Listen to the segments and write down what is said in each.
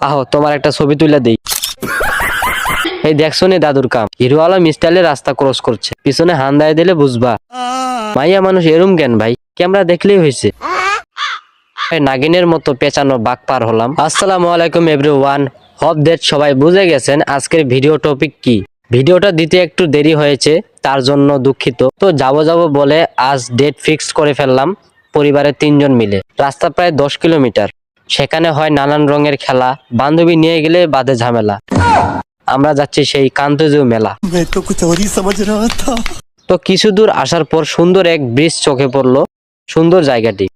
আহো তোমার একটা ছবি তুলে দেই। এই দেখছো নি দাদুর কাম, হিরো আলম স্টাইলে রাস্তা ক্রস করছে, পিছনে হান দিয়ে দিলে বুঝবা। মাইয়া মানুষ এরম কেন ভাই, ক্যামেরা দেখলেই হয়েছে। নাগিনের মতো পেঁচানো বাঘ পার হলাম। আসসালামু আলাইকুম এভরিওয়ান, হোপ দ্যাট সবাই বুঝে গেছেন আজকের ভিডিও টপিক কি। ভিডিওটা দিতে একটু দেরি হয়েছে, তার জন্য দুঃখিত। তো যাবো বলে আজ ডেট ফিক্স করে ফেললাম পরিবারের 3 জন মিলে। রাস্তা প্রায় 10 কিলোমিটার, সেখানে হয় নানান রঙের খেলা, বান্ধবী নিয়ে গেলে বাদে ঝামেলা। আমরা যাচ্ছি সেই কান্তজু মেলা। তো কিছু দূর আসার পর সুন্দর এক ব্রিজ চোখে পড়লো। সুন্দর জায়গাটি।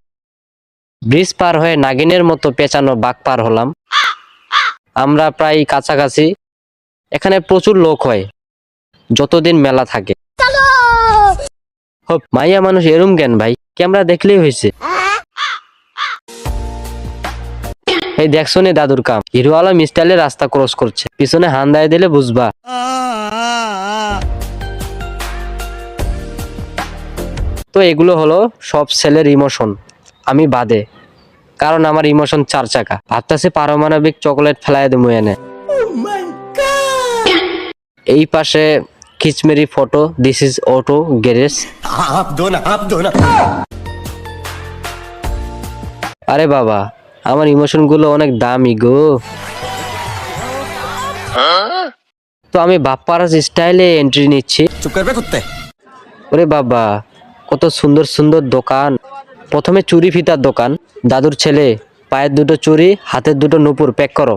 ব্রিজ পার হয়ে নাগিনের মতো পেঁচানো বাঘ পার হলাম। আমরা প্রায় কাছাকাছি। এখানে প্রচুর লোক হয় যতদিন মেলা থাকে। মাইয়া মানুষ এরম কেন ভাই, ক্যামেরা দেখলেই হয়েছে। এই দেখছো নি দাদুর কাম, হিরো আলম স্টাইলে রাস্তা ক্রস করছে, পিছনে হান দিয়ে দিলে বুঝবা। তো এগুলো হলো সব ছেলের ইমোশন, আমি বাদে, কারণ আমার ইমোশন 4 চাকা। ভাবতেছে পারমাণবিক চকলেট ফেলায় দেবো এনে। এই পাশে খিচমেরি photo, this is auto garage. আরে বাবা, আমার ইমোশন গুলো অনেক দামি গো। তো আমি বাপ্পারাজ স্টাইলে এন্ট্রি নিচ্ছি। ওরে বাবা, কত সুন্দর সুন্দর দোকান। প্রথমে চুরি ফিতার দোকান। দাদুর ছেলে, পায়ের দুটো চুরি, হাতের দুটো নুপুর প্যাক করো।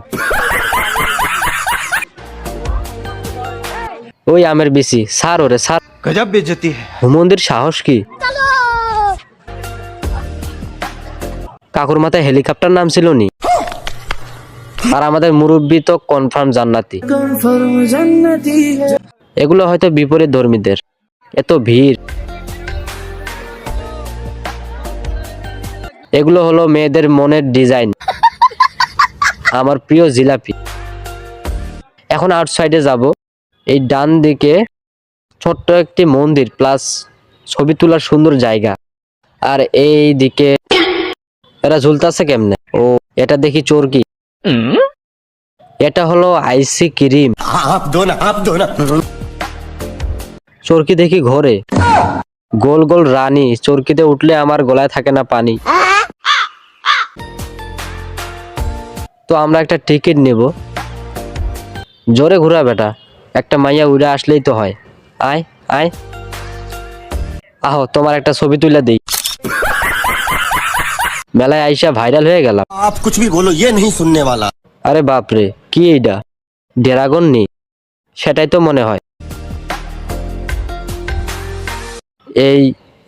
ওই আমের বিসি স্যার, ওরে স্যার, গজব বেইজ্জতি। হুমন্দির সাহস কি। কাকুর মাথায় হেলিকপ্টার নাম ছিল নি। আর আমাদের মুরব্বি তো কনফার্ম জান্নাতি। এগুলো হয়তো বিপরীত ধর্মীদের। এত ভিড়। এগুলো হলো মেয়েদের মনের ডিজাইন। আমার প্রিয় জিলাপি। এখন আউটসাইডে যাব। এই ডান দিকে ছোট্ট একটি মন্দির প্লাস ছবি তোলার সুন্দর জায়গা। আর এই দিকে এরা ঝুলতাছে কেমনে। ও, এটা দেখি চোরকি। এটা হলো আইসি ক্রিম। চোরকি দেখি ঘরে গোল গোল রানী। চোরকিতে উঠলে আমার গলায় থাকে না পানি। তো আমরা একটা টিকিট নিব। জোরে ঘুরা বেটা, একটা মাইয়া উড়ে আসলেই তো হয়। আয় আয়, আহো তোমার একটা ছবি তুলে দেই। মেলায় আইসা ভাইরাল হয়ে গেলাম। आप कुछ भी बोलो ये नहीं सुनने वाला। আরে বাপরে, কি এইটা, ড্রাগন নি? সেটাই তো মনে হয়।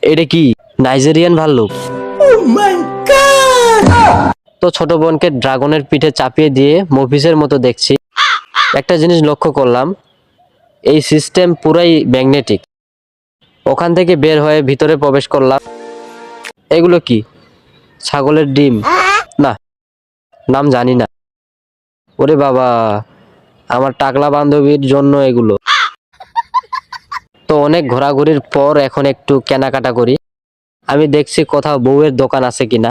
এটা কি নাইজেরিয়ান ভাল্লুক? তো ছোট বোনকে ড্রাগনের পিঠে চাপিয়ে দিয়ে মফিসের মতো দেখছি। একটা জিনিস লক্ষ্য করলাম, এই সিস্টেম পুরাই ম্যাগনেটিক। ওখান থেকে বের হয়ে ভিতরে প্রবেশ করলাম। এগুলো কি, ছাগলের ডিম? না, নাম জানি না। ওরে বাবা, আমার টাকলা বান্ধবীর জন্য এগুলো। তো অনেক ঘোরাঘুরির পর এখন একটু কেনাকাটা করি। আমি দেখছি কোথাও বউয়ের দোকান আছে কিনা,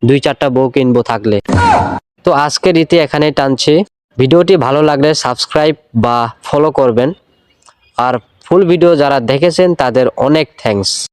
2-4টা বউ কিনবো থাকলে। তো আজকের রীতি এখানেই টানছি। ভিডিওটি ভালো লাগলে সাবস্ক্রাইব বা ফলো করবেন। আর ফুল ভিডিও যারা দেখেছেন তাদের অনেক থ্যাঙ্কস।